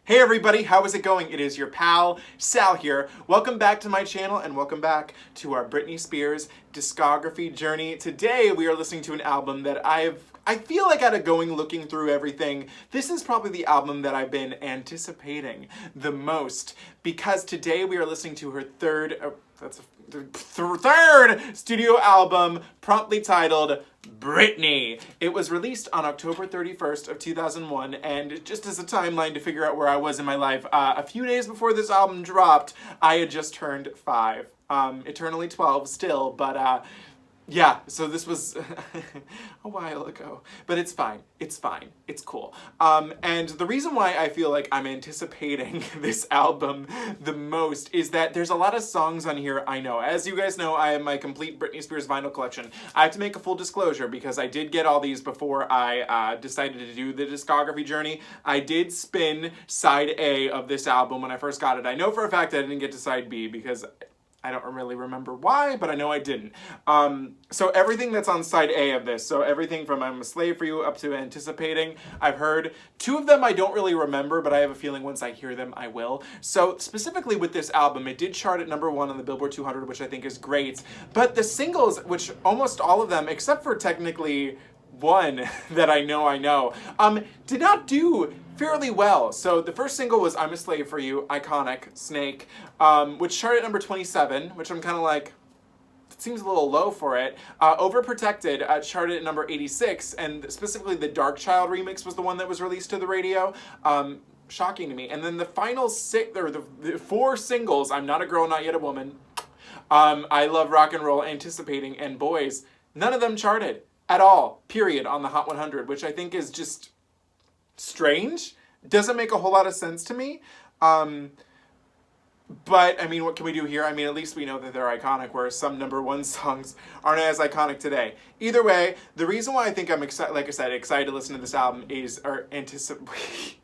Hey everybody, how is it going? It is your pal, Sal here. Welcome back to my channel and welcome back to our Britney Spears discography journey. Today we are listening to an album that I feel like out of going looking through everything, this is probably the album that I've been anticipating the most because today we are listening to her third studio album, promptly titled Britney. It was released on October 31st of 2001, and just as a timeline to figure out where I was in my life, a few days before this album dropped, I had just turned 5. Eternally 12 still, but yeah, so this was a while ago, but it's fine. It's fine. It's cool. And the reason why I feel like I'm anticipating this album the most is that there's a lot of songs on here I know. As you guys know, I have my complete Britney Spears vinyl collection. I have to make a full disclosure because I did get all these before I decided to do the discography journey. I did spin side A of this album when I first got it. I know for a fact I didn't get to side B because I don't really remember why, but I know I didn't. So everything that's on side A of this, so everything from I'm a Slave for You up to Anticipating, I've heard. 2 of them I don't really remember, but I have a feeling once I hear them, I will. So specifically with this album, it did chart at #1 on the Billboard 200, which I think is great. But the singles, which almost all of them, except for technically one that I know, did not do fairly well. So the first single was I'm a Slave for You, iconic, Snake, which charted at #27, which I'm kind of like, it seems a little low for it. Overprotected charted at number 86, and specifically the Dark Child remix was the one that was released to the radio. Shocking to me. And then the final the 4 singles, I'm Not a Girl, Not Yet a Woman, I Love Rock and Roll, Anticipating, and Boys, none of them charted at all, period, on the Hot 100, which I think is just strange. Doesn't make a whole lot of sense to me. But, I mean, what can we do here? I mean, at least we know that they're iconic, whereas some #1 songs aren't as iconic today. Either way, the reason why I think I'm excited, like I said, excited to listen to this album is, or anticipating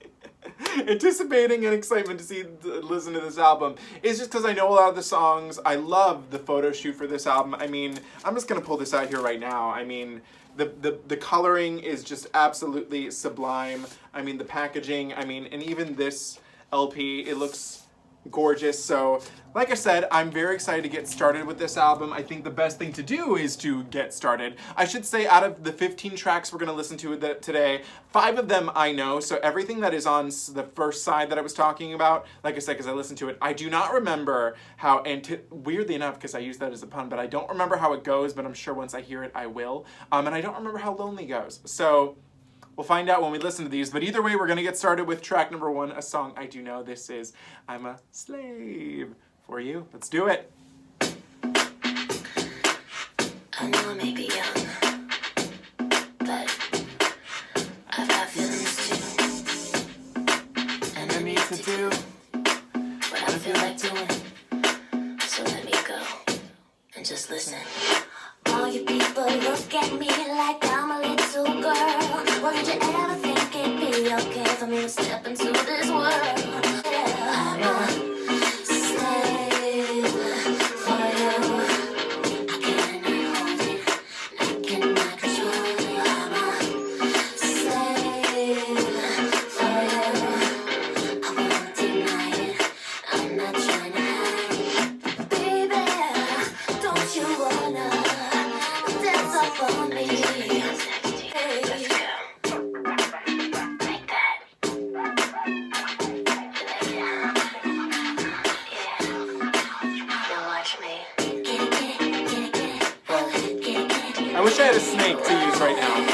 and excitement to listen to this album is just because I know a lot of the songs. I love the photo shoot for this album. I mean, I'm just going to pull this out here right now. I mean, the coloring is just absolutely sublime. I mean, the packaging, I mean, and even this LP, it looks gorgeous. So, like I said, I'm very excited to get started with this album. I think the best thing to do is to get started. I should say out of the 15 tracks we're going to listen to today, 5 of them I know. So everything that is on the first side that I was talking about, like I said, because I listened to it, I do not remember how, weirdly enough, because I use that as a pun, but I don't remember how it goes, but I'm sure once I hear it, I will. And I don't remember how Lonely goes. So we'll find out when we listen to these, but either way, we're going to get started with track #1, a song I do know. This is I'm a Slave for You. Let's do it. I know I may be young, but I've got feelings too. And I need to do what I feel like doing. So let me go and just listen. All you people look at me like I'm a little girl. Well, did you ever think it'd be okay for me to step into this world? I'm a slave for you. I cannot hold it, I cannot control it. I'm a slave for you. I won't deny it, I'm not trying to hide. Baby, don't you wanna dance up on me? I wish I had a snake to use right now.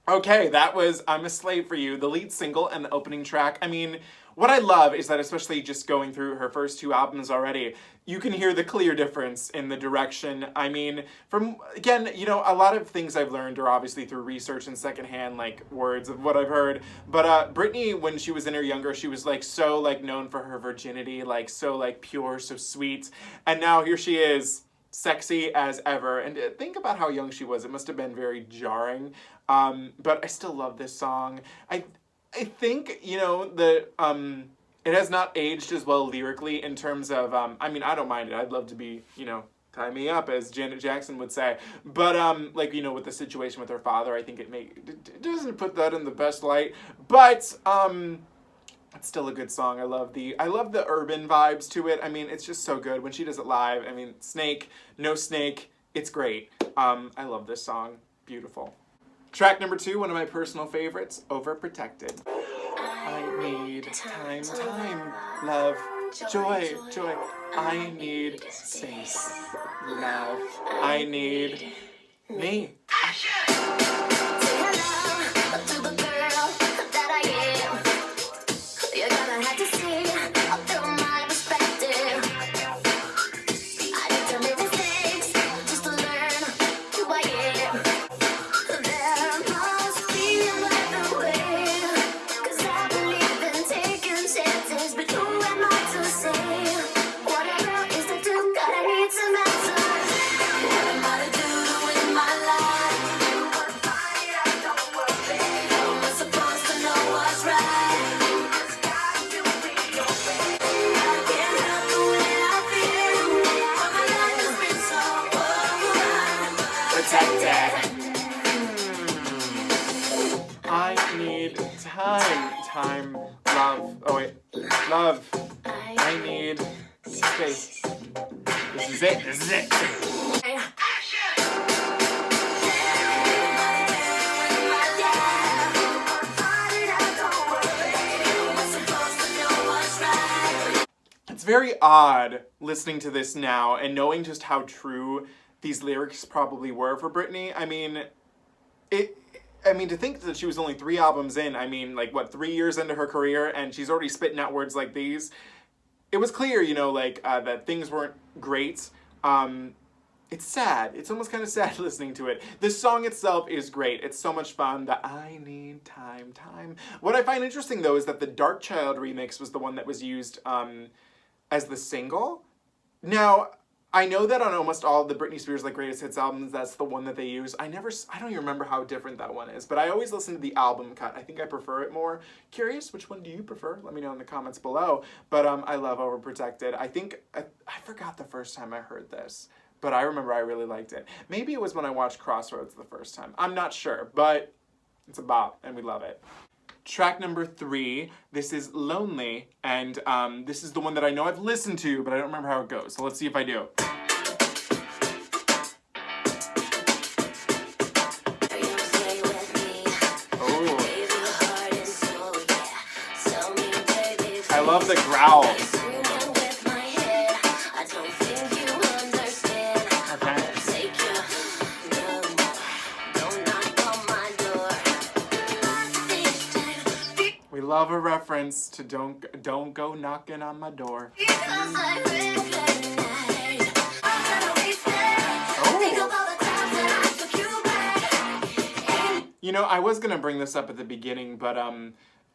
Okay, that was I'm a Slave for You, the lead single and the opening track. I mean, what I love is that, especially just going through her first 2 albums already, you can hear the clear difference in the direction. I mean, from, again, you know, a lot of things I've learned are obviously through research and secondhand, like, words of what I've heard. But Britney, when she was in her younger, she was, like, so, like, known for her virginity, like, so, like, pure, so sweet. And now here she is, sexy as ever. And think about how young she was. It must have been very jarring. But I still love this song. I think, you know, it has not aged as well lyrically in terms of, I mean, I don't mind it. I'd love to be, you know, Tie me up, as Janet Jackson would say. But like, you know, with the situation with her father, I think it doesn't put that in the best light. But it's still a good song. I love the urban vibes to it. I mean, it's just so good when she does it live. I mean, Snake, No Snake, it's great. I love this song. Beautiful. Track number 2, one of my personal favorites, Overprotected. I need time, love, joy. I need space, love. I need me. Time, love. Oh wait, love. I need space. This is it. It's very odd listening to this now and knowing just how true these lyrics probably were for Britney. I mean, to think that she was only 3 albums in, I mean, like, what, 3 years into her career, and she's already spitting out words like these. It was clear, you know, like, that things weren't great. It's sad. It's almost kind of sad listening to it. The song itself is great. It's so much fun. The I need time. What I find interesting, though, is that the Dark Child remix was the one that was used as the single. Now, I know that on almost all the Britney Spears like greatest hits albums, that's the one that they use. I don't even remember how different that one is, but I always listen to the album cut. I think I prefer it more. Curious, which one do you prefer? Let me know in the comments below. But I love Overprotected. I think, I forgot the first time I heard this, but I remember I really liked it. Maybe it was when I watched Crossroads the first time. I'm not sure, but it's a bop, and we love it. Track number 3, this is Lonely, and this is the one that I know I've listened to, but I don't remember how it goes, so let's see if I do. Oh. I love the growl. Love a reference to don't go knocking on my door. Oh. You know, I was gonna bring this up at the beginning, but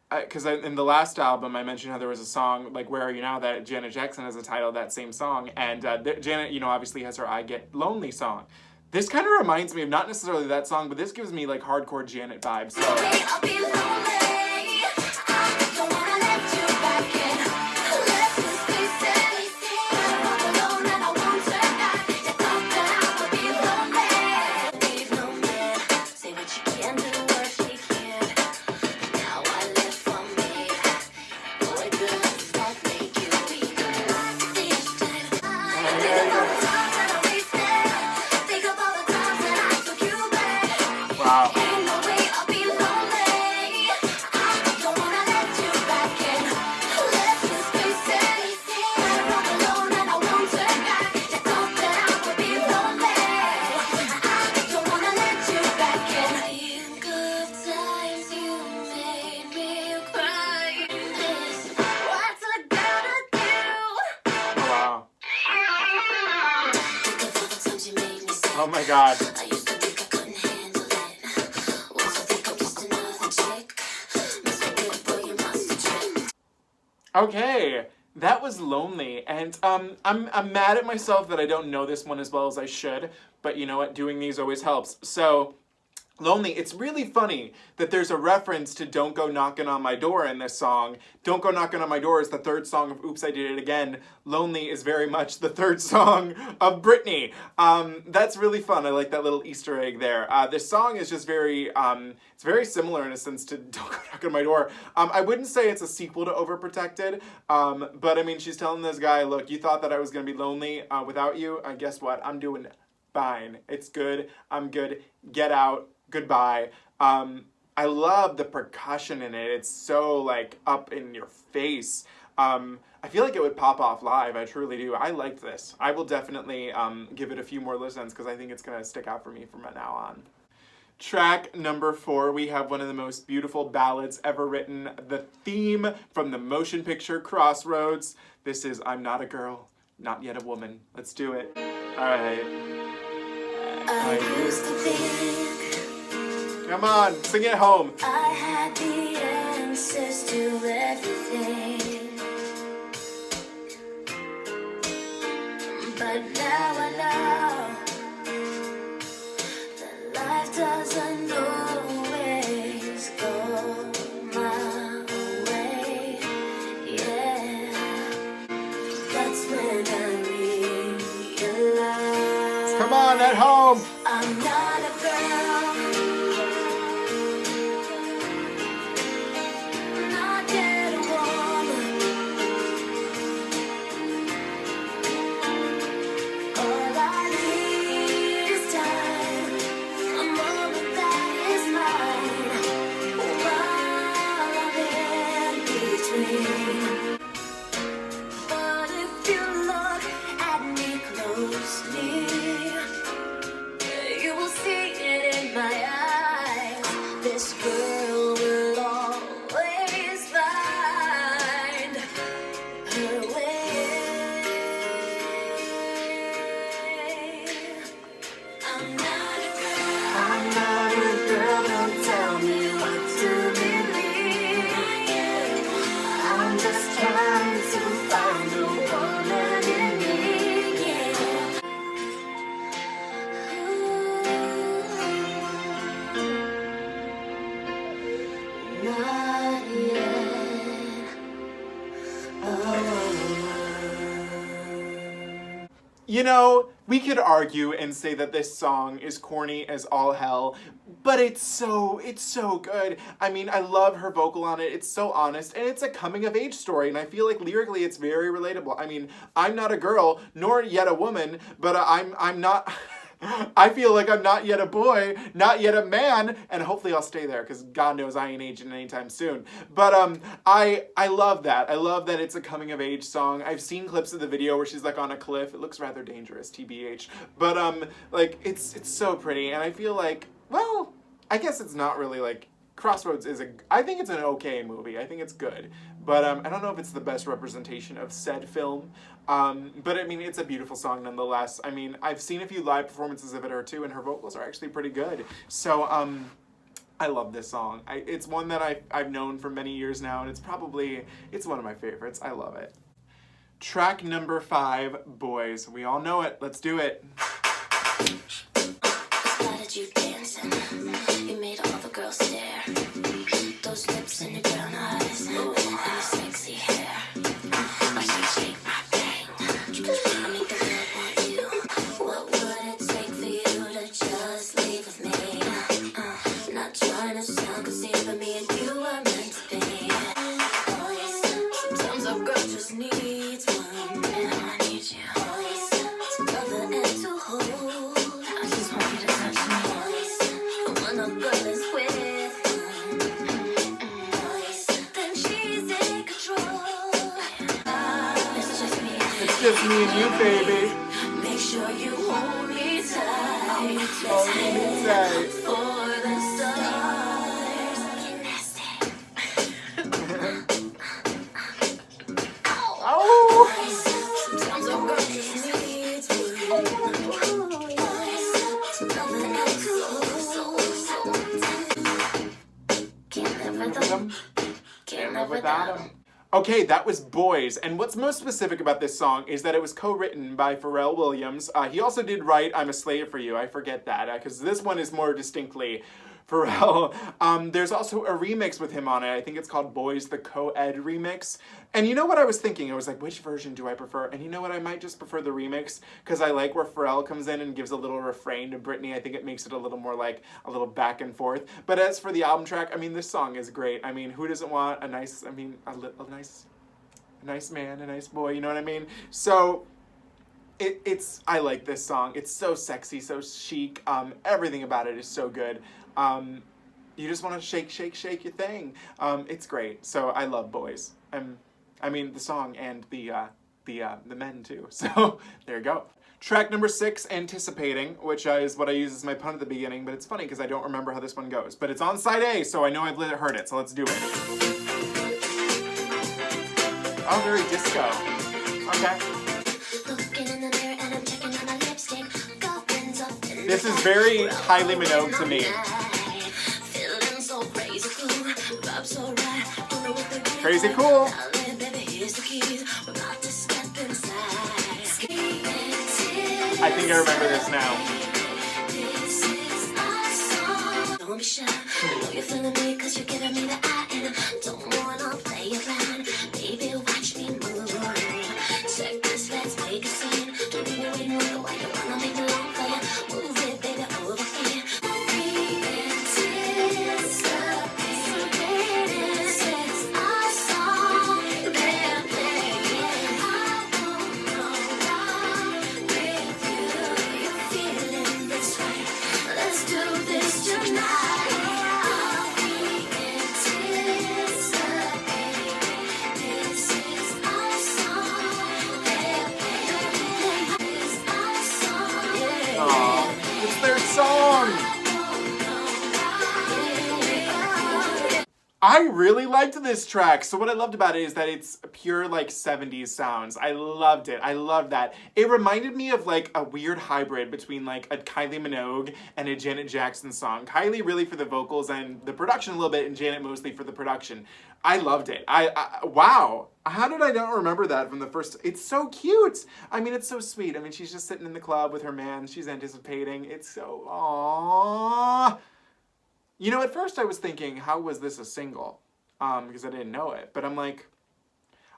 because in the last album I mentioned how there was a song like "Where Are You Now" that Janet Jackson has a title of that same song, and Janet, you know, obviously has her "I Get Lonely" song. This kind of reminds me of not necessarily that song, but this gives me like hardcore Janet vibes. So. Oh my God. Okay, that was Lonely, and I'm mad at myself that I don't know this one as well as I should, but you know what, doing these always helps. So, Lonely. It's really funny that there's a reference to Don't Go Knocking on My Door in this song. Don't Go Knocking on My Door is the third song of Oops, I Did It Again. Lonely is very much the third song of Britney. That's really fun. I like that little Easter egg there. This song is just very, it's very similar in a sense to Don't Go Knocking on My Door. I wouldn't say it's a sequel to Overprotected, but I mean, she's telling this guy, look, you thought that I was going to be lonely without you. Guess what? I'm doing fine. It's good. I'm good. Get out. Goodbye. I love the percussion in it. It's so like up in your face. I feel like it would pop off live. I truly do. I liked this. I will definitely give it a few more listens because I think it's going to stick out for me from now on. Track number 4, we have one of the most beautiful ballads ever written. The theme from the motion picture Crossroads. This is I'm Not a Girl, Not Yet a Woman. Let's do it. All right. I used to think Come on, sing it home. I had the answers to everything, but now I know that life doesn't always go my way. Yeah, that's when I realized Come on, at home. I'm not a girl. You know, we could argue and say that this song is corny as all hell, but it's so good. I mean, I love her vocal on it. It's so honest, and it's a coming of age story, and I feel like lyrically it's very relatable. I mean, I'm not a girl, nor yet a woman, but I'm not... I feel like I'm not yet a boy, not yet a man, and hopefully I'll stay there because God knows I ain't aging anytime soon. But I love that. I love that it's a coming of age song. I've seen clips of the video where she's like on a cliff. It looks rather dangerous, TBH. But like it's so pretty, and I feel like, well, I guess it's not really like Crossroads is I think it's an okay movie. I think it's good. But I don't know if it's the best representation of said film. But I mean, it's a beautiful song nonetheless. I mean, I've seen a few live performances of it or two, and her vocals are actually pretty good. So I love this song. It's one that I've known for many years now, and it's one of my favorites. I love it. Track number 5, Boys. We all know it. Let's do it. Started you dancing, you made all the girls stare. Those lips and your brown eyes, and your sexy hair. I should shake my thing. I make the world want you. What would it take for you to just leave with me? Not trying to sound conceited, but me and you are meant to be. Sometimes a girl just needs one man. I need you to cover and to hold. I just want you to touch me. When a girl is with then she's in control. It's just me. It's just me and you, baby. Make sure you hold me tight. Hold me tight. For the stars. Get nasty. Oh! Sometimes a girl just needs one. Can't live without him. Can't live without him. Okay, that was Boys, and what's most specific about this song is that it was co-written by Pharrell Williams. He also did write I'm a Slave for You, I forget that, because this one is more distinctly Pharrell. There's also a remix with him on it, I think it's called Boys, the Co-Ed remix. And you know what I was thinking? I was like, which version do I prefer? And you know what, I might just prefer the remix, because I like where Pharrell comes in and gives a little refrain to Britney. I think it makes it a little more like, a little back and forth. But as for the album track, I mean, this song is great. I mean, who doesn't want a nice, I mean, a nice man, a nice boy, you know what I mean? So, I like this song. It's so sexy, so chic. Everything about it is so good. You just want to shake, shake, shake your thing. It's great. So I love Boys. I mean the song and the men too. So there you go. Track number 6, Anticipating, which is what I use as my pun at the beginning, but it's funny because I don't remember how this one goes. But it's on side A, so I know I've heard it, so let's do it. Oh, very disco. Okay. This is very Kylie Minogue to me. Crazy cool. I think I remember this now. Don't be shy. I know you're feeling me because you're giving me the eye and I don't wanna play it blind. Baby, watch me move. Check this, let's make a scene. Don't leave me waiting on the way you wanna make me long for you. Move it, baby, over here. I really liked this track. So what I loved about it is that it's pure like 70s sounds. I loved it. I loved that. It reminded me of like a weird hybrid between like a Kylie Minogue and a Janet Jackson song. Kylie really for the vocals and the production a little bit, and Janet mostly for the production. I loved it. Wow. How did I not remember that from the first? It's so cute. I mean, it's so sweet. I mean, she's just sitting in the club with her man. She's anticipating. It's so, aww. You know, at first I was thinking, how was this a single? Because I didn't know it. But I'm like,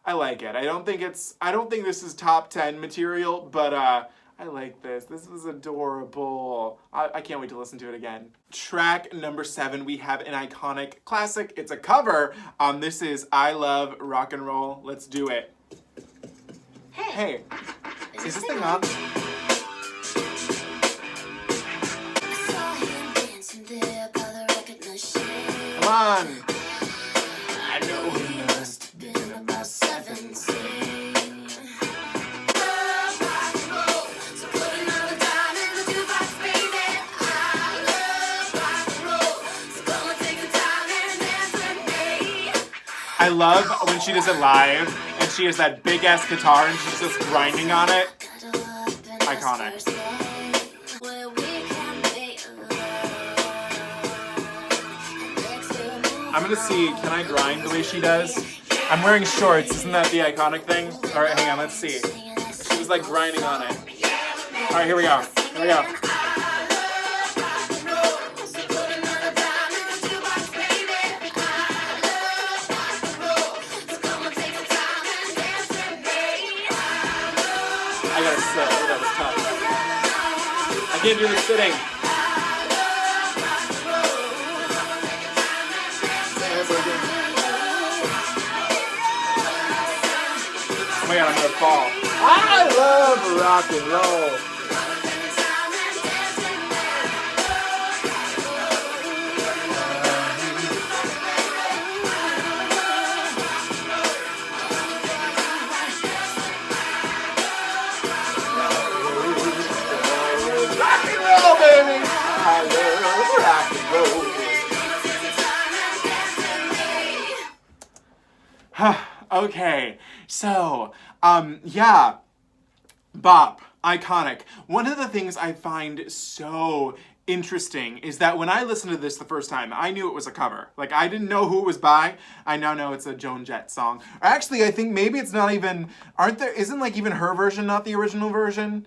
I like it. I don't think this is top 10 material, but I like this. This is adorable. I can't wait to listen to it again. Track number 7, we have an iconic classic. It's a cover. This is I Love Rock and Roll. Let's do it. Hey. Is this thing on? Come on. I know he must have been about 17. I love when she does it live and she has that big ass guitar and she's just grinding on it. Iconic. I'm gonna see, can I grind the way she does? I'm wearing shorts, isn't that the iconic thing? Alright, hang on, let's see. She was like grinding on it. Alright, here we go. Here we go. I gotta sit, oh, that was tough. I can't do the sitting. Oh my god, I'm gonna fall. I love rock and roll. Rock and roll, baby. I love rock and roll. Okay, so, yeah, bop, iconic. One of the things I find so interesting is that when I listened to this the first time, I knew it was a cover. Like, I didn't know who it was by. I now know it's a Joan Jett song. Actually, I think maybe it's not even, isn't like even her version not the original version?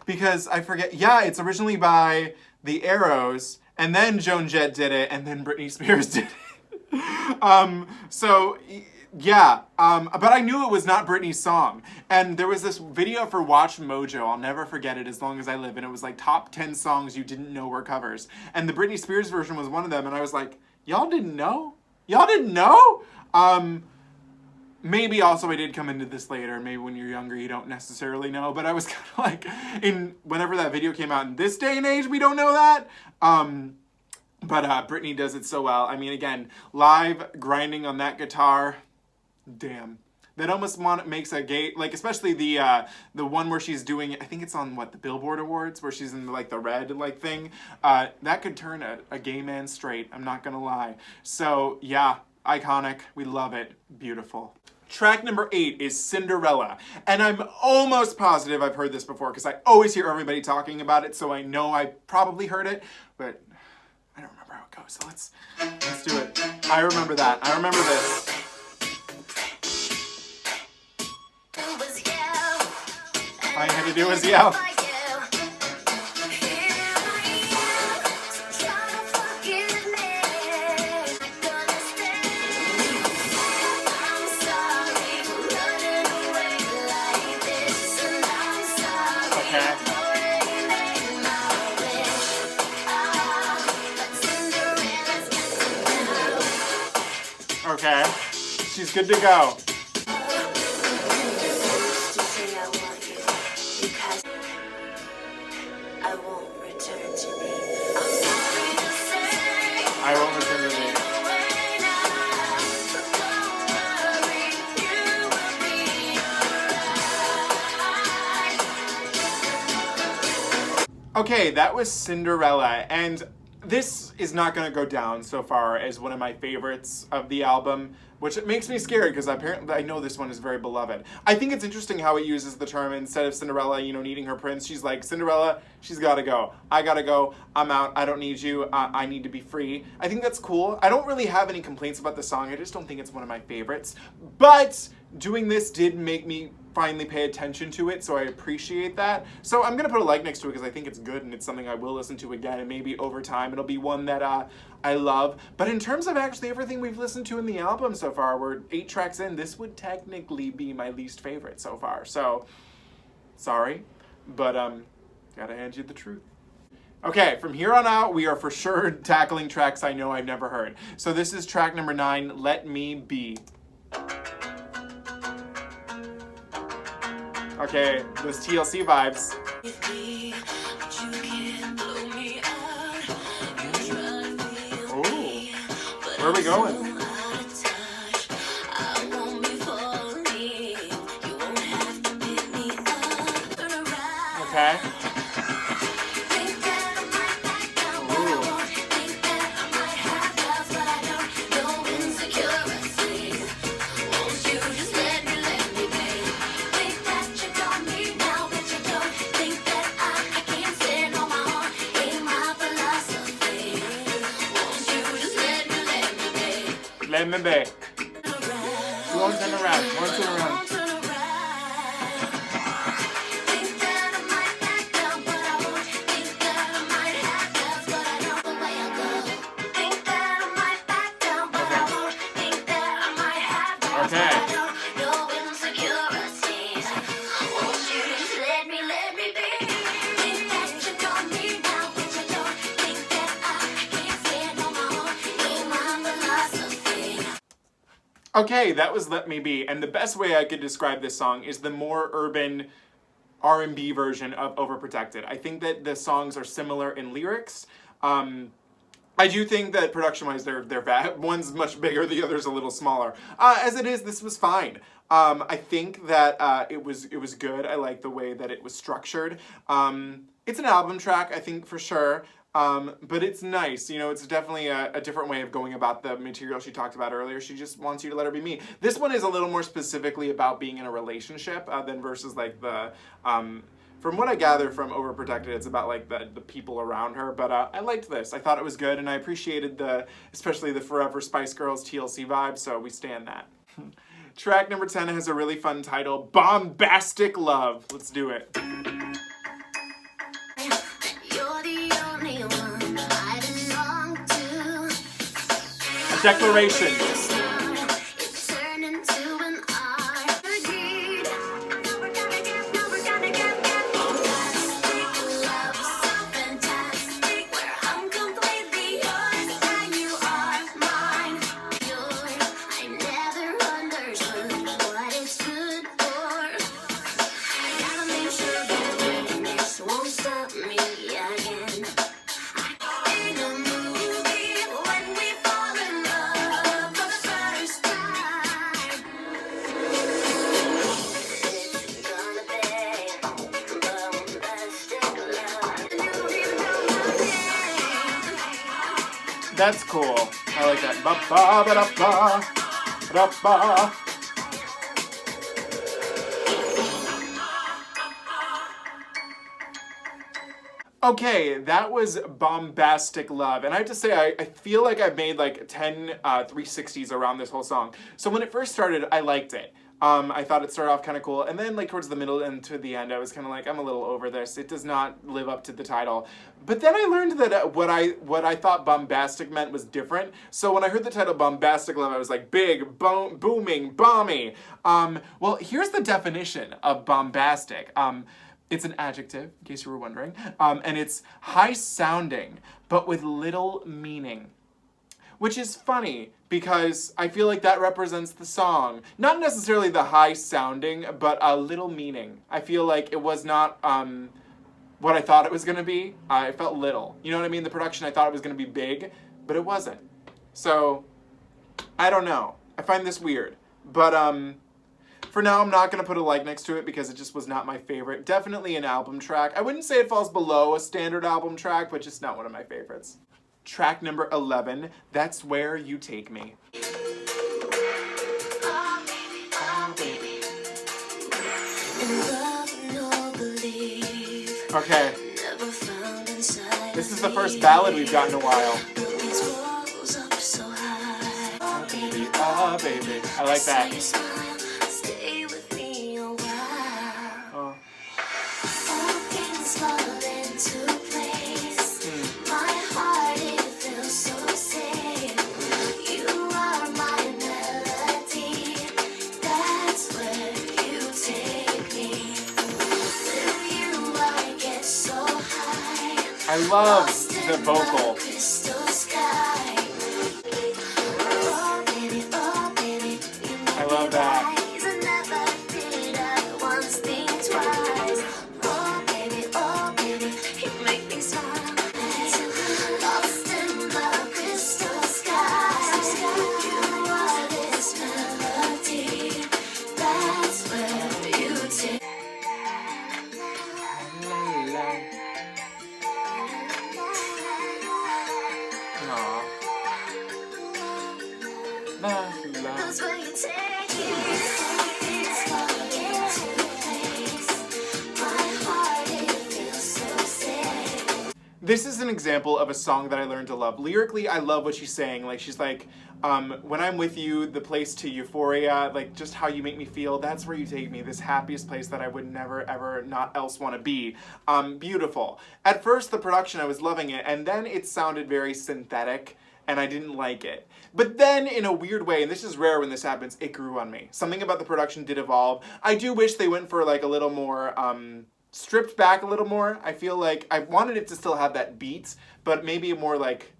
Because I forget, yeah, it's originally by the Arrows, and then Joan Jett did it, and then Britney Spears did it. So, yeah, but I knew it was not Britney's song. And there was this video for Watch Mojo, I'll never forget it as long as I live, and it was like top 10 songs you didn't know were covers. And the Britney Spears version was one of them, and I was like, y'all didn't know? Y'all didn't know? Maybe also I did come into this later, maybe when you're younger you don't necessarily know, but I was kind of like, whenever that video came out in this day and age, we don't know that. But Britney does it so well. I mean, again, live grinding on that guitar, damn. That almost makes a gay, like, especially the one where she's doing, I think it's on, the Billboard Awards, where she's in, the red, thing. That could turn a gay man straight, I'm not gonna lie. So, yeah, iconic, we love it, beautiful. Track number 8 is Cinderella, and I'm almost positive I've heard this before, because I always hear everybody talking about it, so I know I probably heard it, but I don't remember how it goes, so let's do it. I remember that, I remember this. All you had to do was yell. Okay, she's good to go. I won't return to thee. Okay, that was Cinderella, and this is not going to go down so far as one of my favorites of the album, which makes me scared because apparently I know this one is very beloved. I think it's interesting how it uses the term, instead of Cinderella, needing her prince, she's like, Cinderella, she's gotta go. I gotta go. I'm out. I don't need you. I need to be free. I think that's cool. I don't really have any complaints about the song. I just don't think it's one of my favorites. But doing this did make me finally pay attention to it, so I appreciate that. So I'm gonna put a like next to it because I think it's good and it's something I will listen to again, and maybe over time it'll be one that I love. But in terms of actually everything we've listened to in the album so far, we're 8 tracks in, this would technically be my least favorite so far. So, sorry, but gotta hand you the truth. Okay, from here on out, we are for sure tackling tracks I know I've never heard. So this is track number 9, Let Me Be. Okay, those TLC vibes. Ooh, where are we going? Okay. Let me be. She won't turn around. Won't turn around. Okay, that was Let Me Be, and the best way I could describe this song is the more urban R&B version of Overprotected. I think that the songs are similar in lyrics. I do think that production-wise, one's much bigger, the other's a little smaller. As it is, this was fine. I think that it was good. I like the way that it was structured. It's an album track, I think, for sure. But it's nice, it's definitely a different way of going about the material she talked about earlier. She just wants you to let her be me. This one is a little more specifically about being in a relationship than versus like the from what I gather from Overprotected, it's about like the people around her. But I liked this. I thought it was good, and I appreciated especially the Forever Spice Girls TLC vibe. So we stand that. Track number 10 has a really fun title, Bombastic Love. Let's do it. You're the only one I belong to. A declaration. It turned into an art. Agreed. No, we're gonna get bombastic love, so fantastic. Where I'm completely yours and you are mine. I never understood what it's good for. I gotta make sure that this won't stop me again. In a movie, when we fall in love for the first time, it's gonna be bombastic love. You don't even know my name. That's cool. I like that. Ba ba ba da ba da ba. Okay, that was Bombastic Love. And I have to say, I feel like I've made like 10 360s around this whole song. So when it first started, I liked it. I thought it started off kind of cool. And then like towards the middle and to the end, I was kind of like, I'm a little over this. It does not live up to the title. But then I learned that what I thought bombastic meant was different. So when I heard the title Bombastic Love, I was like, big, booming, bomby. Well, here's the definition of bombastic. It's an adjective, in case you were wondering, and it's high-sounding, but with little meaning. Which is funny, because I feel like that represents the song. Not necessarily the high-sounding, but a little meaning. I feel like it was not what I thought it was going to be. It felt little. You know what I mean? The production, I thought it was going to be big, but it wasn't. So, I don't know. I find this weird. But, for now, I'm not going to put a like next to it because it just was not my favorite. Definitely an album track. I wouldn't say it falls below a standard album track, but just not one of my favorites. Track number 11, That's Where You Take Me. Okay. This is the first ballad we've got in a while. Oh, baby, oh, baby. I like that. I love the vocal. I love that. This is an example of a song that I learned to love. Lyrically, I love what she's saying. Like, she's like, when I'm with you, the place to euphoria, like just how you make me feel, that's where you take me, this happiest place that I would never, ever not else want to be. Beautiful. At first, the production, I was loving it, and then it sounded very synthetic, and I didn't like it. But then, in a weird way, and this is rare when this happens, it grew on me. Something about the production did evolve. I do wish they went for like a little more, stripped back a little more. I feel like I wanted it to still have that beat, but maybe a more like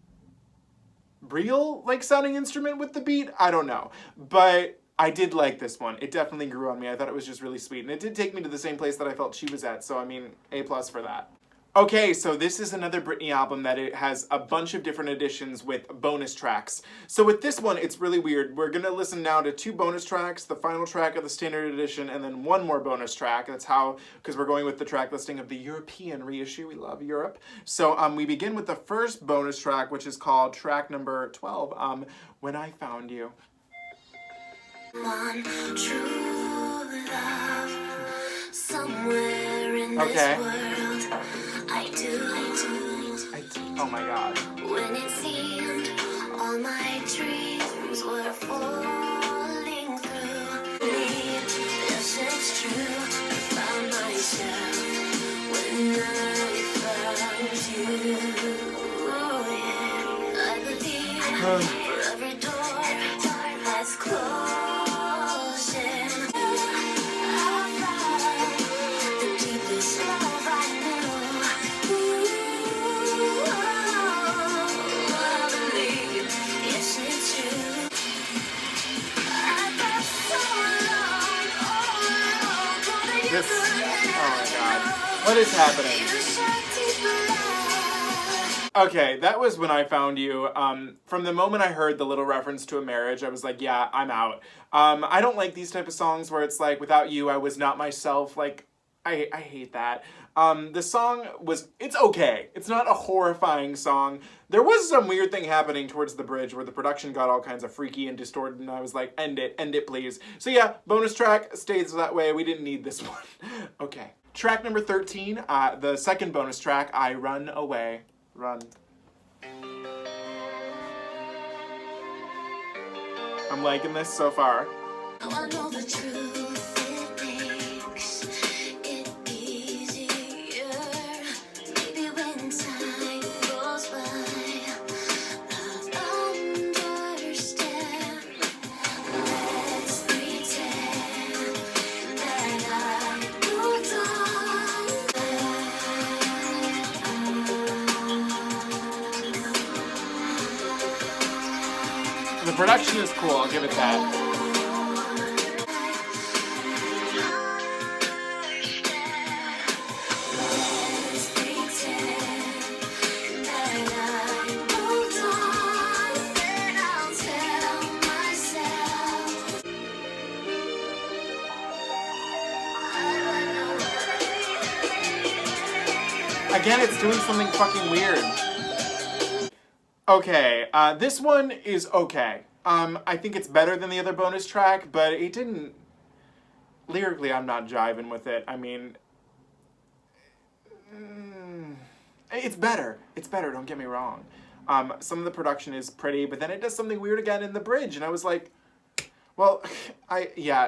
real like sounding instrument with the beat. I don't know. But I did like this one. It definitely grew on me. I thought it was just really sweet. And it did take me to the same place that I felt she was at. So I mean, A+ for that. Okay, so this is another Britney album that it has a bunch of different editions with bonus tracks. So with this one, it's really weird. We're gonna listen now to 2 bonus tracks, the final track of the standard edition, and then 1 more bonus track. That's how, because we're going with the track listing of the European reissue. We love Europe. So we begin with the first bonus track, which is called track number 12, When I Found You. One true love somewhere in Okay. I do. Oh my god. When it seemed all my dreams were falling through. Yes, it's true. I found myself when I found you. Yeah. I believe for every door has closed. And I found the deepest love I knew. I believe, yes, it's true. I got so long, This. Oh my god. What is happening? Okay, that was When I Found You. From the moment I heard the little reference to a marriage, I was like, yeah, I'm out. I don't like these type of songs where it's like, without you, I was not myself. Like, I hate that. The song it's okay. It's not a horrifying song. There was some weird thing happening towards the bridge where the production got all kinds of freaky and distorted, and I was like, end it, please. So yeah, bonus track stays that way. We didn't need this one. Okay. Track number 13, the second bonus track, I Run Away. Run. I'm liking this so far. I know the truth, it makes it easier. Maybe when time goes by, I'll understand. Let's pretend that I moved on. The production is cool, I'll give it that. Again, it's doing something fucking weird. Okay, this one is okay. I think it's better than the other bonus track, but it didn't... Lyrically, I'm not jiving with it. I mean... It's better. It's better, don't get me wrong. Some of the production is pretty, but then it does something weird again in the bridge, and I was like... Well,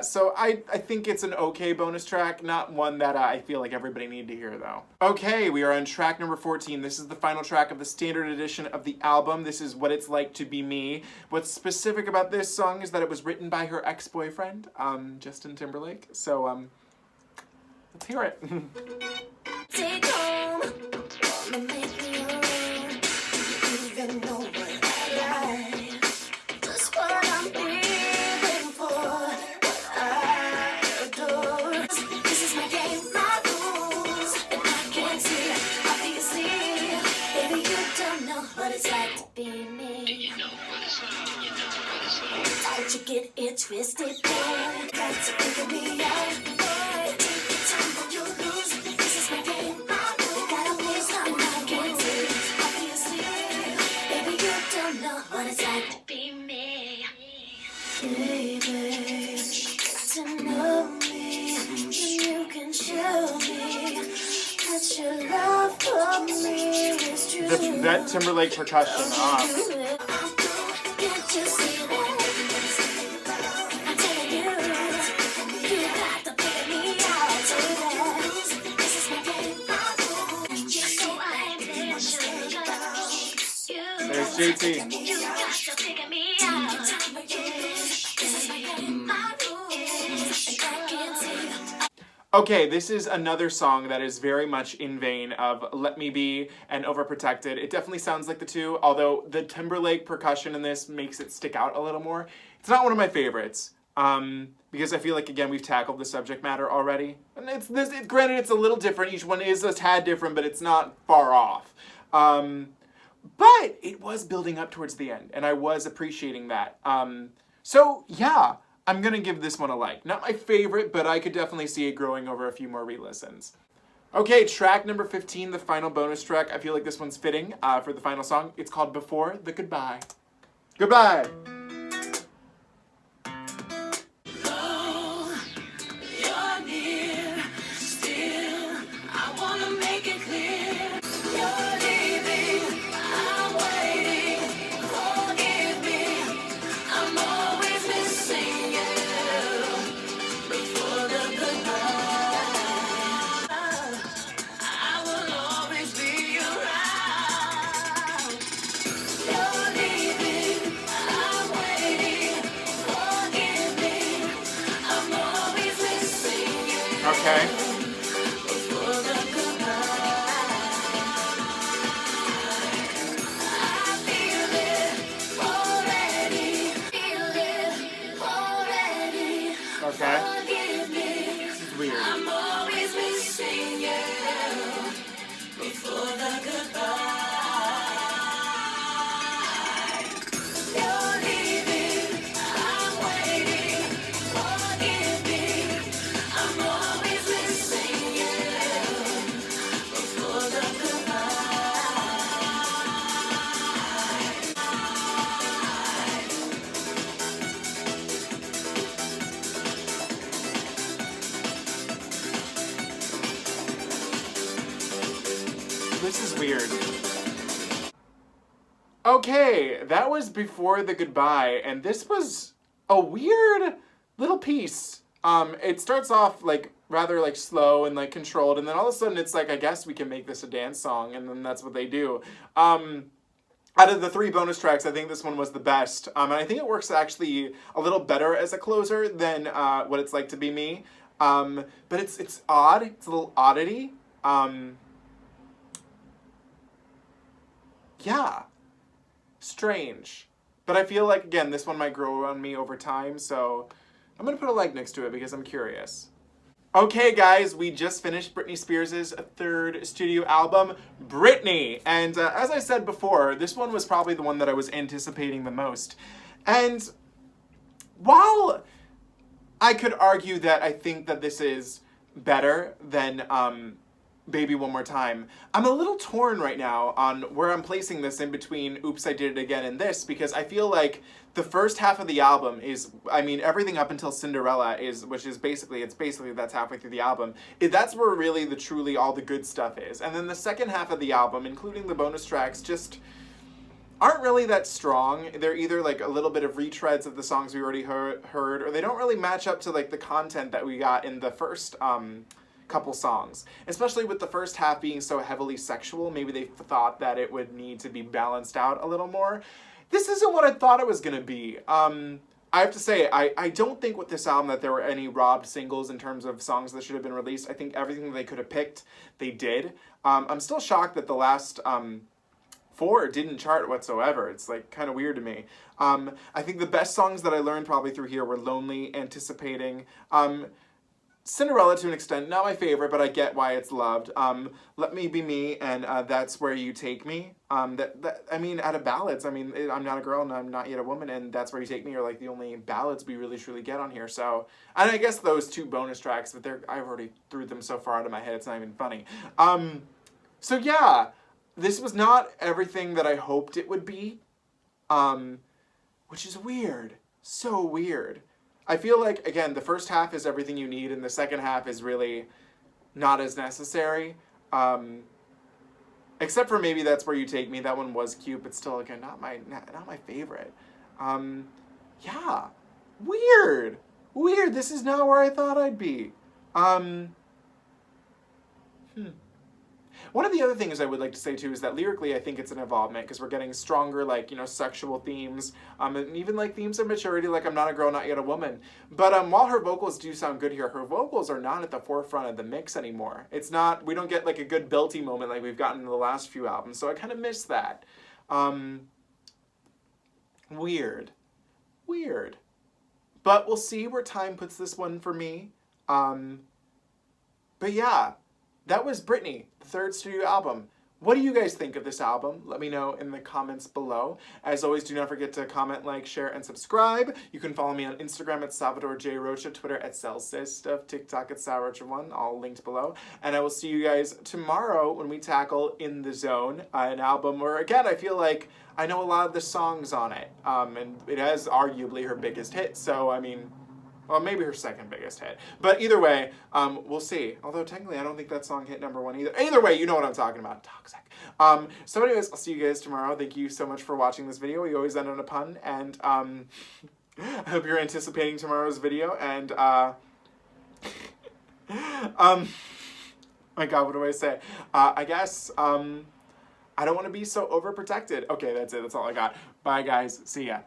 so I think it's an okay bonus track, not one that I feel like everybody needed to hear, though. Okay, we are on track number 14. This is the final track of the standard edition of the album. This is What It's Like to Be Me. What's specific about this song is that it was written by her ex-boyfriend, Justin Timberlake. So, let's hear it. Take home, wanna make me alone. You even know what I like. Just what I'm living for, what I adore. This is my game, my rules, and I can't see, obviously. Baby, you don't know what it's like to be me. Don't you get it twisted, boy. Got to figure me out, boy. Take your time or you'll lose. This is my game, my rules. You gotta play something I can't see, obviously. Baby, you don't know what it's like to be me. Baby, get to know me, and you can show me that your love for me is true. That Timberlake percussion off. Can't you see that? I'm telling you, you got to figure me out. This is my game, so I'm pleasure. There's JT. You got to figure me out. This is my game, my rules, and I can't see. Okay, this is another song that is very much in vein of Let Me Be and Overprotected. It definitely sounds like the two, although the Timberlake percussion in this makes it stick out a little more. It's not one of my favorites, because I feel like, again, we've tackled the subject matter already. And granted, it's a little different. Each one is a tad different, but it's not far off. But it was building up towards the end, and I was appreciating that. So, yeah. I'm going to give this one a like. Not my favorite, but I could definitely see it growing over a few more re-listens. Okay, track number 15, the final bonus track. I feel like this one's fitting for the final song. It's called Before the Goodbye. Goodbye! You're near, still I Okay. Okay. This is weird. I'm always missing you before the goodbye. You're leaving, I'm waiting, forgive me. I'm always missing you before the goodbye. This is weird. Okay, that was Before the Goodbye, and this was a weird little piece. It starts off like rather like slow and like controlled, and then all of a sudden it's like, I guess we can make this a dance song, and then that's what they do. Out of the 3 bonus tracks, I think this one was the best, and I think it works actually a little better as a closer than What It's Like to Be Me. But it's odd. It's a little oddity. Yeah. Strange. But I feel like, again, this one might grow on me over time, so I'm going to put a like next to it because I'm curious. Okay, guys, we just finished Britney Spears' 3rd studio album, Britney. And as I said before, this one was probably the one that I was anticipating the most. And while I could argue that I think that this is better than Baby One More Time, I'm a little torn right now on where I'm placing this in between Oops, I Did It Again and this, because I feel like the first half of the album is, I mean, everything up until Cinderella is, which is basically, that's halfway through the album. That's where really truly all the good stuff is. And then the second half of the album, including the bonus tracks, just aren't really that strong. They're either like a little bit of retreads of the songs we already heard, or they don't really match up to like the content that we got in the first couple songs, especially with the first half being so heavily sexual. Maybe they thought that it would need to be balanced out a little more. This isn't what I thought it was gonna be. I have to say, I don't think with this album that there were any robbed singles in terms of songs that should have been released. I think everything they could have picked, they did. I'm still shocked that the last 4 didn't chart whatsoever. It's like kind of weird to me. I think the best songs that I learned probably through here were Lonely, Anticipating, Cinderella to an extent, not my favorite, but I get why it's loved. Let Me Be Me and That's Where You Take Me. I mean, out of ballads, I mean, I'm Not a Girl and I'm Not Yet a Woman and That's Where You Take Me are like the only ballads we really truly get on here. So, and I guess those 2 bonus tracks, but I've already threw them so far out of my head, it's not even funny. So yeah, this was not everything that I hoped it would be, which is weird, so weird. I feel like, again, the first half is everything you need, and the second half is really not as necessary. Except for maybe That's Where You Take Me. That one was cute, but still, again, not my favorite. Yeah. Weird. Weird. This is not where I thought I'd be. One of the other things I would like to say, too, is that lyrically I think it's an involvement, because we're getting stronger, like, you know, sexual themes, and even, like, themes of maturity, like I'm Not a Girl, Not Yet a Woman. But while her vocals do sound good here, her vocals are not at the forefront of the mix anymore. It's not, we don't get, like, a good belty moment like we've gotten in the last few albums, so I kind of miss that. Weird. Weird. But we'll see where time puts this one for me. But yeah. That was Britney, the 3rd studio album. What do you guys think of this album? Let me know in the comments below. As always, do not forget to comment, like, share, and subscribe. You can follow me on Instagram at Salvador J. Rocha, Twitter at Celsius, TikTok at SalRocha1, all linked below. And I will see you guys tomorrow when we tackle In the Zone, an album where, again, I feel like I know a lot of the songs on it. And it has arguably her biggest hit, so, I mean, well, maybe her second biggest hit. But either way, we'll see. Although technically, I don't think that song hit #1 either. Either way, you know what I'm talking about. Toxic. So anyways, I'll see you guys tomorrow. Thank you so much for watching this video. We always end on a pun. And I hope you're anticipating tomorrow's video. And my God, what do I say? I guess I don't want to be so overprotected. Okay, that's it. That's all I got. Bye, guys. See ya.